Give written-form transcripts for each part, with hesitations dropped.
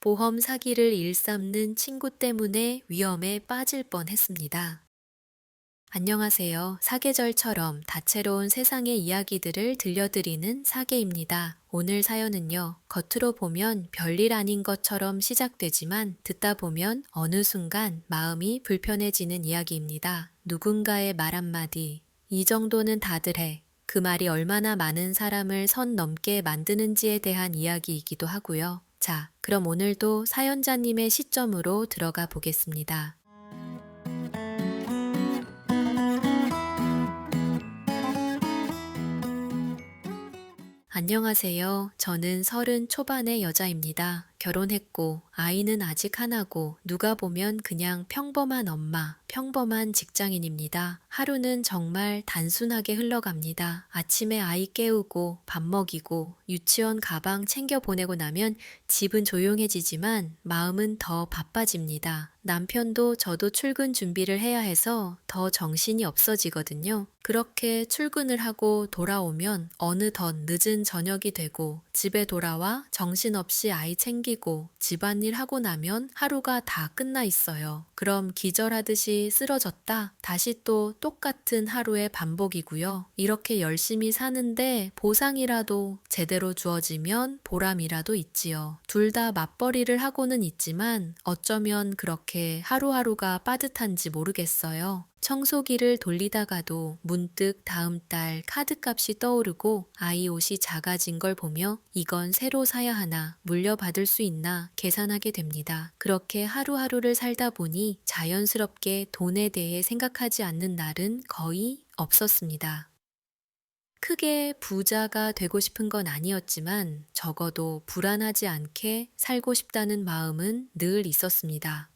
보험 사기를 일삼는 친구 때문에 위험에 빠질 뻔했습니다. 안녕하세요. 사계절처럼 다채로운 세상의 이야기들을 들려드리는 사계입니다. 오늘 사연은요, 겉으로 보면 별일 아닌 것처럼 시작되지만 듣다 보면 어느 순간 마음이 불편해지는 이야기입니다. 누군가의 말 한마디, 이 정도는 다들 해. 그 말이 얼마나 많은 사람을 선 넘게 만드는지에 대한 이야기이기도 하고요. 자, 그럼 오늘도 사연자님의 시점으로 들어가 보겠습니다. 안녕하세요. 저는 30 초반의 여자입니다. 결혼했고, 아이는 아직 하나고, 누가 보면 그냥 평범한 엄마, 평범한 직장인입니다. 하루는 정말 단순하게 흘러갑니다. 아침에 아이 깨우고, 밥 먹이고, 유치원 가방 챙겨 보내고 나면 집은 조용해지지만 마음은 더 바빠집니다. 남편도 저도 출근 준비를 해야 해서 더 정신이 없어지거든요. 그렇게 출근을 하고 돌아오면 어느덧 늦은 저녁이 되고 집에 돌아와 정신없이 아이 챙기고 집안일 하고 나면 하루가 다 끝나 있어요. 그럼 기절하듯이 쓰러졌다 다시 또 똑같은 하루의 반복이고요. 이렇게 열심히 사는데 보상이라도 제대로 주어지면 보람이라도 있지요. 둘 다 맞벌이를 하고는 있지만 어쩌면 그렇게 하루하루가 빠듯한지 모르겠어요. 청소기를 돌리다가도 문득 다음 달 카드값이 떠오르고 아이 옷이 작아진 걸 보며 이건 새로 사야 하나, 물려받을 수 있나 계산하게 됩니다. 그렇게 하루하루를 살다 보니 자연스럽게 돈에 대해 생각하지 않는 날은 거의 없었습니다. 크게 부자가 되고 싶은 건 아니었지만 적어도 불안하지 않게 살고 싶다는 마음은 늘 있었습니다.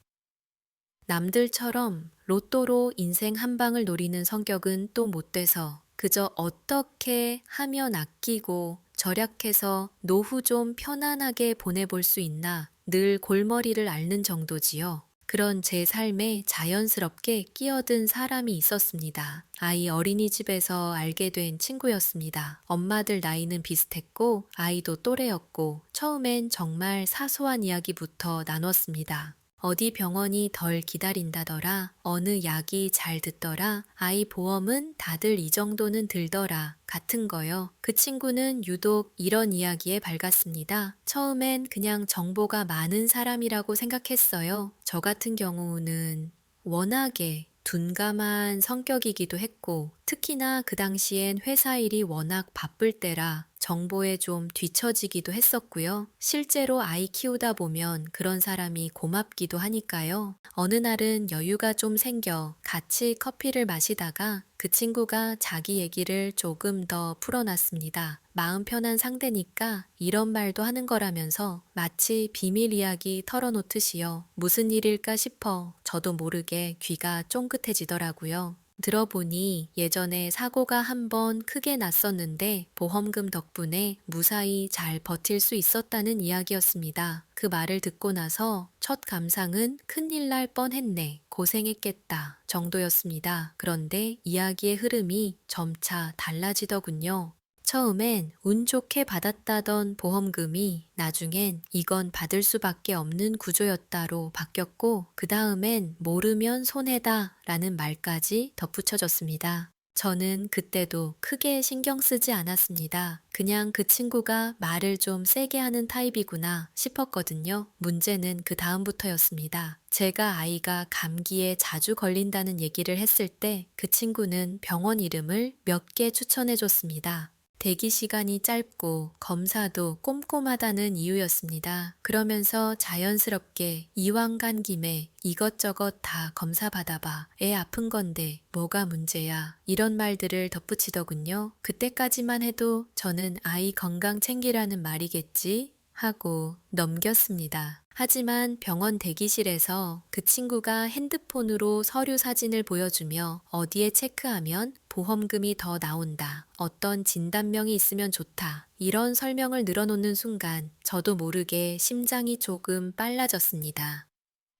남들처럼 로또로 인생 한 방을 노리는 성격은 또 못 돼서 그저 어떻게 하면 아끼고 절약해서 노후 좀 편안하게 보내볼 수 있나 늘 골머리를 앓는 정도지요. 그런 제 삶에 자연스럽게 끼어든 사람이 있었습니다. 아이 어린이집에서 알게 된 친구였습니다. 엄마들 나이는 비슷했고 아이도 또래였고 처음엔 정말 사소한 이야기부터 나눴습니다. 어디 병원이 덜 기다린다더라, 어느 약이 잘 듣더라, 아이 보험은 다들 이 정도는 들더라, 같은 거요. 그 친구는 유독 이런 이야기에 밝았습니다. 처음엔 그냥 정보가 많은 사람이라고 생각했어요. 저 같은 경우는 워낙에 둔감한 성격이기도 했고, 특히나 그 당시엔 회사 일이 워낙 바쁠 때라 정보에 좀 뒤처지기도 했었고요. 실제로 아이 키우다 보면 그런 사람이 고맙기도 하니까요. 어느 날은 여유가 좀 생겨 같이 커피를 마시다가 그 친구가 자기 얘기를 조금 더 풀어놨습니다. 마음 편한 상대니까 이런 말도 하는 거라면서 마치 비밀 이야기 털어놓듯이요. 무슨 일일까 싶어 저도 모르게 귀가 쫑긋해지더라고요. 들어보니 예전에 사고가 한 번 크게 났었는데 보험금 덕분에 무사히 잘 버틸 수 있었다는 이야기였습니다. 그 말을 듣고 나서 첫 감상은 큰일 날 뻔했네, 고생했겠다 정도였습니다. 그런데 이야기의 흐름이 점차 달라지더군요. 처음엔 운 좋게 받았다던 보험금이 나중엔 이건 받을 수밖에 없는 구조였다로 바뀌었고 그 다음엔 모르면 손해다 라는 말까지 덧붙여졌습니다. 저는 그때도 크게 신경 쓰지 않았습니다. 그냥 그 친구가 말을 좀 세게 하는 타입이구나 싶었거든요. 문제는 그 다음부터였습니다. 제가 아이가 감기에 자주 걸린다는 얘기를 했을 때 그 친구는 병원 이름을 몇 개 추천해 줬습니다. 대기 시간이 짧고 검사도 꼼꼼하다는 이유였습니다. 그러면서 자연스럽게 이왕 간 김에 이것저것 다 검사 받아봐. 애 아픈 건데 뭐가 문제야. 이런 말들을 덧붙이더군요. 그때까지만 해도 저는 아이 건강 챙기라는 말이겠지 하고 넘겼습니다. 하지만 병원 대기실에서 그 친구가 핸드폰으로 서류 사진을 보여주며 어디에 체크하면 보험금이 더 나온다. 어떤 진단명이 있으면 좋다. 이런 설명을 늘어놓는 순간 저도 모르게 심장이 조금 빨라졌습니다.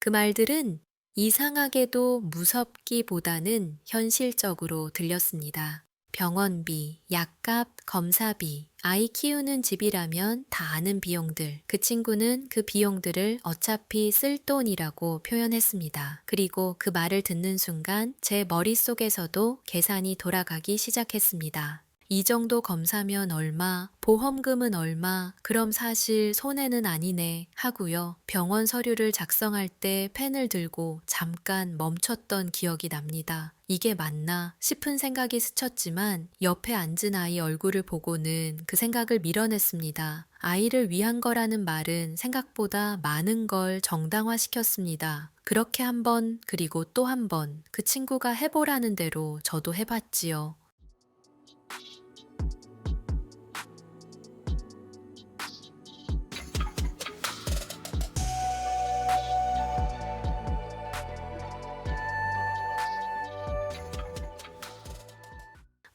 그 말들은 이상하게도 무섭기보다는 현실적으로 들렸습니다. 병원비, 약값, 검사비, 아이 키우는 집이라면 다 아는 비용들. 그 친구는 그 비용들을 어차피 쓸 돈이라고 표현했습니다. 그리고 그 말을 듣는 순간 제 머릿속에서도 계산이 돌아가기 시작했습니다. 이 정도 검사면 얼마, 보험금은 얼마, 그럼 사실 손해는 아니네 하고요. 병원 서류를 작성할 때 펜을 들고 잠깐 멈췄던 기억이 납니다. 이게 맞나 싶은 생각이 스쳤지만 옆에 앉은 아이 얼굴을 보고는 그 생각을 밀어냈습니다. 아이를 위한 거라는 말은 생각보다 많은 걸 정당화시켰습니다. 그렇게 한 번, 그리고 또 한 번, 그 친구가 해보라는 대로 저도 해봤지요.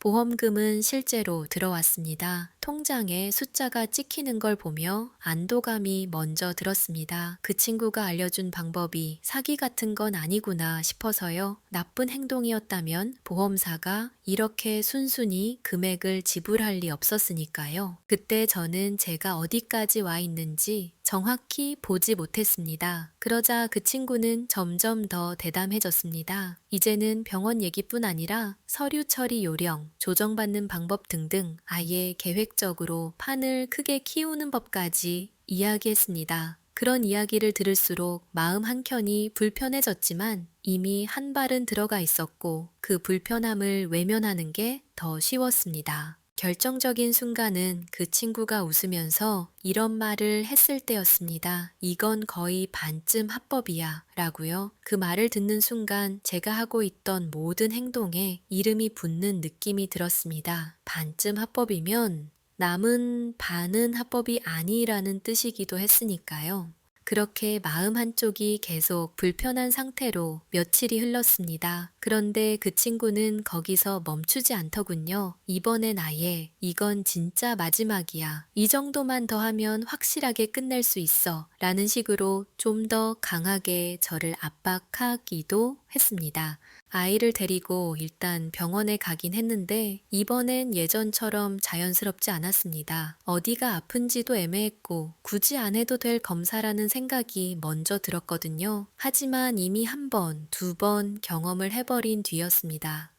보험금은 실제로 들어왔습니다. 통장에 숫자가 찍히는 걸 보며 안도감이 먼저 들었습니다. 그 친구가 알려준 방법이 사기 같은 건 아니구나 싶어서요. 나쁜 행동이었다면 보험사가 이렇게 순순히 금액을 지불할 리 없었으니까요. 그때 저는 제가 어디까지 와 있는지 정확히 보지 못했습니다. 그러자 그 친구는 점점 더 대담해졌습니다. 이제는 병원 얘기뿐 아니라 서류 처리 요령, 조정받는 방법 등등 아예 계획적으로 판을 크게 키우는 법까지 이야기했습니다. 그런 이야기를 들을수록 마음 한켠이 불편해졌지만 이미 한 발은 들어가 있었고 그 불편함을 외면하는 게 더 쉬웠습니다. 결정적인 순간은 그 친구가 웃으면서 이런 말을 했을 때였습니다. 이건 거의 반쯤 합법이야 라고요. 그 말을 듣는 순간 제가 하고 있던 모든 행동에 이름이 붙는 느낌이 들었습니다. 반쯤 합법이면 남은 반은 합법이 아니라는 뜻이기도 했으니까요. 그렇게 마음 한쪽이 계속 불편한 상태로 며칠이 흘렀습니다. 그런데 그 친구는 거기서 멈추지 않더군요. 이번엔 아예 이건 진짜 마지막이야. 이 정도만 더 하면 확실하게 끝낼 수 있어. 라는 식으로 좀 더 강하게 저를 압박하기도 했습니다. 아이를 데리고 일단 병원에 가긴 했는데 이번엔 예전처럼 자연스럽지 않았습니다. 어디가 아픈지도 애매했고 굳이 안 해도 될 검사라는 생각이 먼저 들었거든요. 하지만 이미 한 번, 두 번 경험을 해버린 뒤였습니다.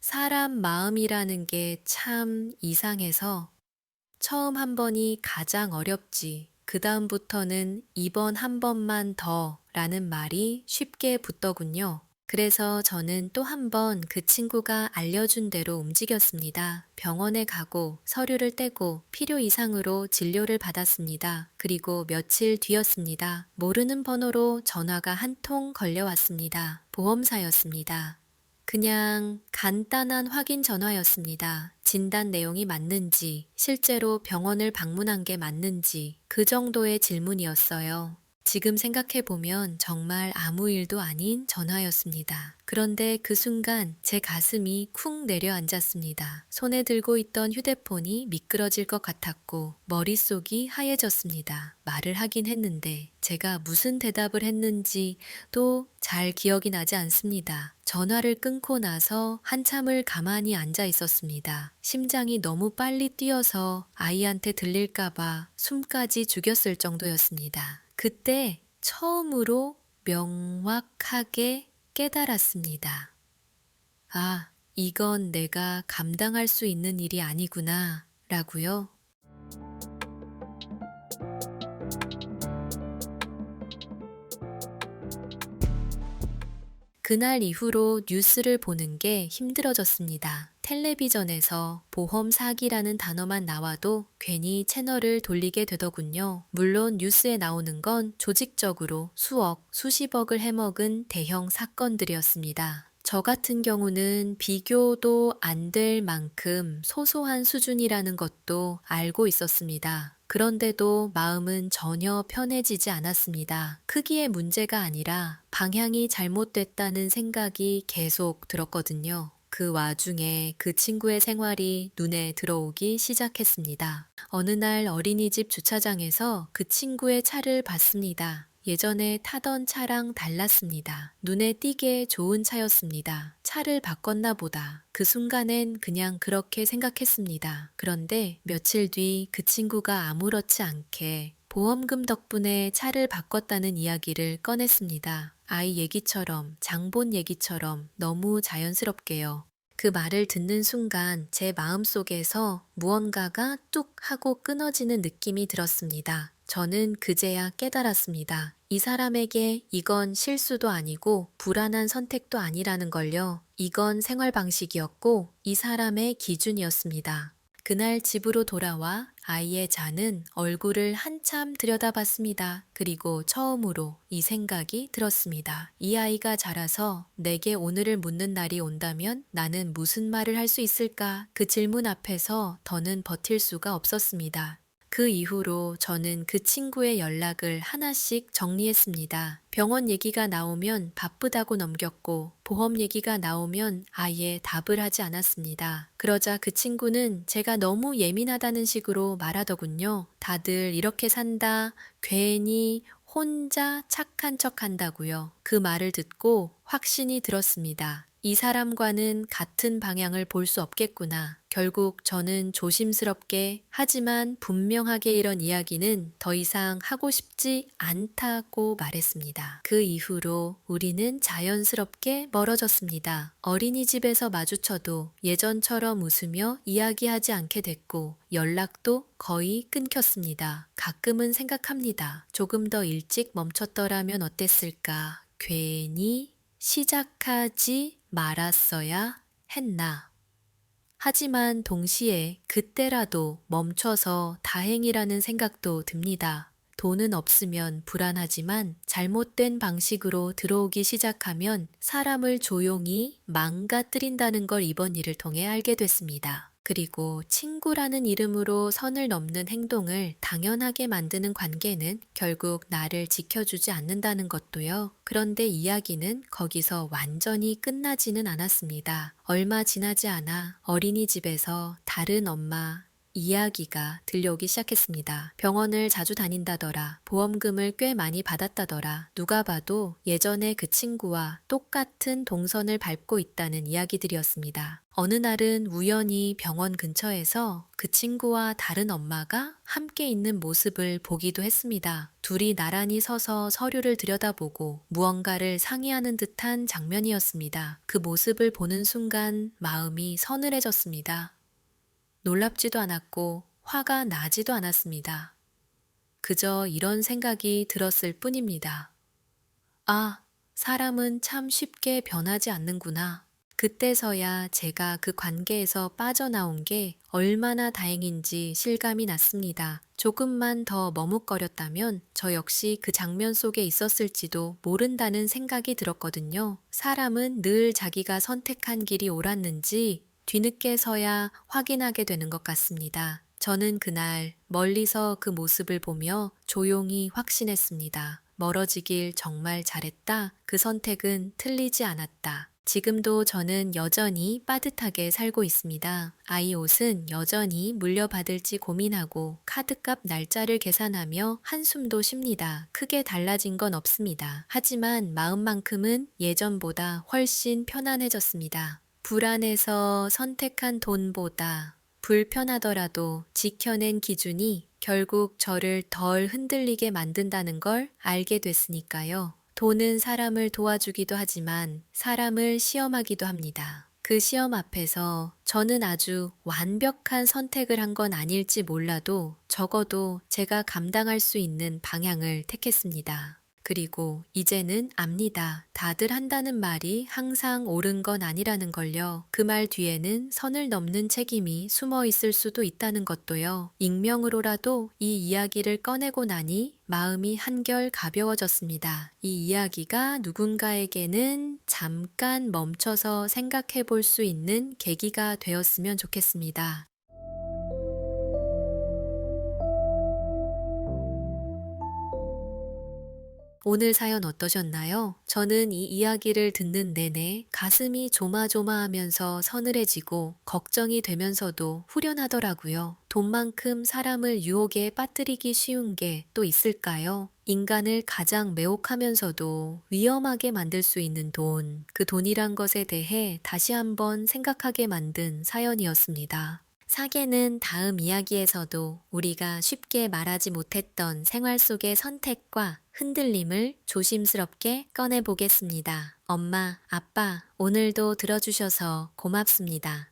사람 마음이라는 게 참 이상해서 처음 한 번이 가장 어렵지. 그 다음부터는 이번 한 번만 더 라는 말이 쉽게 붙더군요. 그래서 저는 또 한 번 그 친구가 알려준 대로 움직였습니다. 병원에 가고 서류를 떼고 필요 이상으로 진료를 받았습니다. 그리고 며칠 뒤였습니다. 모르는 번호로 전화가 한 통 걸려왔습니다. 보험사였습니다. 그냥 간단한 확인 전화였습니다. 진단 내용이 맞는지, 실제로 병원을 방문한 게 맞는지, 그 정도의 질문이었어요. 지금 생각해보면 정말 아무 일도 아닌 전화였습니다. 그런데 그 순간 제 가슴이 쿵 내려앉았습니다. 손에 들고 있던 휴대폰이 미끄러질 것 같았고 머릿속이 하얘졌습니다. 말을 하긴 했는데 제가 무슨 대답을 했는지 또 잘 기억이 나지 않습니다. 전화를 끊고 나서 한참을 가만히 앉아 있었습니다. 심장이 너무 빨리 뛰어서 아이한테 들릴까봐 숨까지 죽였을 정도였습니다. 그때 처음으로 명확하게 깨달았습니다. 아, 이건 내가 감당할 수 있는 일이 아니구나, 라고요. 그날 이후로 뉴스를 보는 게 힘들어졌습니다. 텔레비전에서 보험 사기라는 단어만 나와도 괜히 채널을 돌리게 되더군요. 물론 뉴스에 나오는 건 조직적으로 수억, 수십억을 해먹은 대형 사건들이었습니다. 저 같은 경우는 비교도 안 될 만큼 소소한 수준이라는 것도 알고 있었습니다. 그런데도 마음은 전혀 편해지지 않았습니다. 크기의 문제가 아니라 방향이 잘못됐다는 생각이 계속 들었거든요. 그 와중에 그 친구의 생활이 눈에 들어오기 시작했습니다. 어느 날 어린이집 주차장에서 그 친구의 차를 봤습니다. 예전에 타던 차랑 달랐습니다. 눈에 띄게 좋은 차였습니다. 차를 바꿨나 보다. 그 순간엔 그냥 그렇게 생각했습니다. 그런데 며칠 뒤 그 친구가 아무렇지 않게 보험금 덕분에 차를 바꿨다는 이야기를 꺼냈습니다. 아이 얘기처럼, 장본 얘기처럼 너무 자연스럽게요. 그 말을 듣는 순간 제 마음속에서 무언가가 뚝 하고 끊어지는 느낌이 들었습니다. 저는 그제야 깨달았습니다. 이 사람에게 이건 실수도 아니고 불안한 선택도 아니라는 걸요. 이건 생활 방식이었고 이 사람의 기준이었습니다. 그날 집으로 돌아와 아이의 자는 얼굴을 한참 들여다봤습니다. 그리고 처음으로 이 생각이 들었습니다. 이 아이가 자라서 내게 오늘을 묻는 날이 온다면 나는 무슨 말을 할 수 있을까? 그 질문 앞에서 더는 버틸 수가 없었습니다. 그 이후로 저는 그 친구의 연락을 하나씩 정리했습니다. 병원 얘기가 나오면 바쁘다고 넘겼고 보험 얘기가 나오면 아예 답을 하지 않았습니다. 그러자 그 친구는 제가 너무 예민하다는 식으로 말하더군요. 다들 이렇게 산다. 괜히 혼자 착한 척 한다고요. 그 말을 듣고 확신이 들었습니다. 이 사람과는 같은 방향을 볼 수 없겠구나. 결국 저는 조심스럽게 하지만 분명하게 이런 이야기는 더 이상 하고 싶지 않다고 말했습니다. 그 이후로 우리는 자연스럽게 멀어졌습니다. 어린이집에서 마주쳐도 예전처럼 웃으며 이야기하지 않게 됐고 연락도 거의 끊겼습니다. 가끔은 생각합니다. 조금 더 일찍 멈췄더라면 어땠을까? 괜히 시작하지 말았어야 했나? 하지만 동시에 그때라도 멈춰서 다행이라는 생각도 듭니다. 돈은 없으면 불안하지만 잘못된 방식으로 들어오기 시작하면 사람을 조용히 망가뜨린다는 걸 이번 일을 통해 알게 됐습니다. 그리고 친구라는 이름으로 선을 넘는 행동을 당연하게 만드는 관계는 결국 나를 지켜주지 않는다는 것도요. 그런데 이야기는 거기서 완전히 끝나지는 않았습니다. 얼마 지나지 않아 어린이집에서 다른 엄마 이야기가 들려오기 시작했습니다. 병원을 자주 다닌다더라. 보험금을 꽤 많이 받았다더라. 누가 봐도 예전에 그 친구와 똑같은 동선을 밟고 있다는 이야기들이었습니다. 어느 날은 우연히 병원 근처에서 그 친구와 다른 엄마가 함께 있는 모습을 보기도 했습니다. 둘이 나란히 서서 서류를 들여다보고 무언가를 상의하는 듯한 장면이었습니다. 그 모습을 보는 순간 마음이 서늘해졌습니다. 놀랍지도 않았고 화가 나지도 않았습니다. 그저 이런 생각이 들었을 뿐입니다. 아, 사람은 참 쉽게 변하지 않는구나. 그때서야 제가 그 관계에서 빠져나온 게 얼마나 다행인지 실감이 났습니다. 조금만 더 머뭇거렸다면 저 역시 그 장면 속에 있었을지도 모른다는 생각이 들었거든요. 사람은 늘 자기가 선택한 길이 옳았는지 뒤늦게서야 확인하게 되는 것 같습니다. 저는 그날 멀리서 그 모습을 보며 조용히 확신했습니다. 멀어지길 정말 잘했다. 그 선택은 틀리지 않았다. 지금도 저는 여전히 빠듯하게 살고 있습니다. 아이 옷은 여전히 물려받을지 고민하고 카드값 날짜를 계산하며 한숨도 쉽니다. 크게 달라진 건 없습니다. 하지만 마음만큼은 예전보다 훨씬 편안해졌습니다. 불안해서 선택한 돈보다 불편하더라도 지켜낸 기준이 결국 저를 덜 흔들리게 만든다는 걸 알게 됐으니까요. 돈은 사람을 도와주기도 하지만 사람을 시험하기도 합니다. 그 시험 앞에서 저는 아주 완벽한 선택을 한 건 아닐지 몰라도 적어도 제가 감당할 수 있는 방향을 택했습니다. 그리고 이제는 압니다. 다들 한다는 말이 항상 옳은 건 아니라는 걸요. 그 말 뒤에는 선을 넘는 책임이 숨어 있을 수도 있다는 것도요. 익명으로라도 이 이야기를 꺼내고 나니 마음이 한결 가벼워졌습니다. 이 이야기가 누군가에게는 잠깐 멈춰서 생각해 볼 수 있는 계기가 되었으면 좋겠습니다. 오늘 사연 어떠셨나요? 저는 이 이야기를 듣는 내내 가슴이 조마조마하면서 서늘해지고 걱정이 되면서도 후련하더라고요. 돈만큼 사람을 유혹에 빠뜨리기 쉬운 게 또 있을까요? 인간을 가장 매혹하면서도 위험하게 만들 수 있는 돈, 그 돈이란 것에 대해 다시 한번 생각하게 만든 사연이었습니다. 사계는 다음 이야기에서도 우리가 쉽게 말하지 못했던 생활 속의 선택과 흔들림을 조심스럽게 꺼내보겠습니다. 엄마, 아빠, 오늘도 들어주셔서 고맙습니다.